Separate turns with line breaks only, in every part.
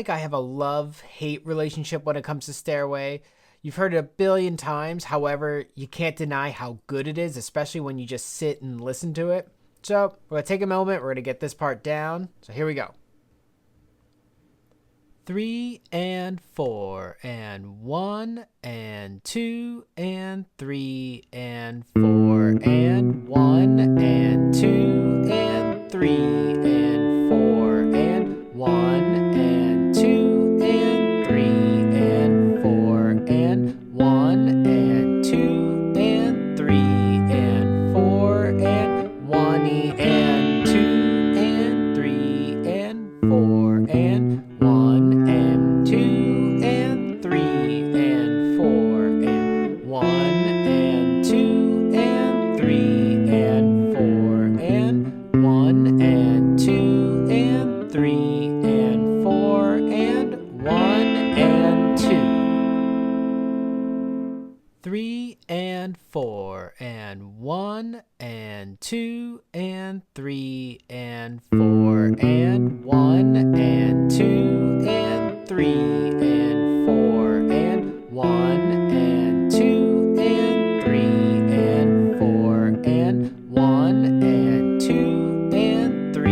like I have a love-hate relationship when it comes to Stairway. You've heard it a billion times, however, you can't deny how good it is, especially when you just sit and listen to it. So, we're going to take a moment, we're going to get this part down. So here we go. 3 and 4 and 1 and 2 and 3 and 4 and 1 and 2 and 3 and 4 and 1 and 2 and 3 and 4 and 1 and 2 and 3 and 4 and 1 and 2 and 3 and 4 and 1 and 2 and 3 and 4 and 1 and 2 and 3 and 4 and 1 and 2 and 3 and 4 and 1 and 2. 3 and 4 and 1 and 2 and 3 and 4 and 1 and 2 and 3 and 4 and 1 and 2 and 3 and 4 and 1 and 2 and 3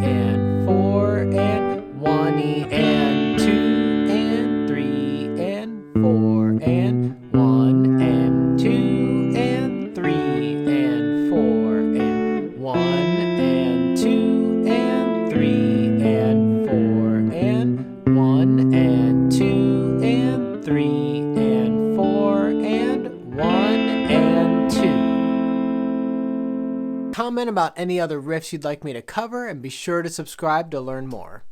and 4 and 1 and 2 and 3 and 4 and 1 and 2 and 3 and 4 and 1 and 2 and 3 and 4 and 1 and 2 and 3 and 4 and 1 and 2. Comment about any other riffs you'd like me to cover and be sure to subscribe to learn more.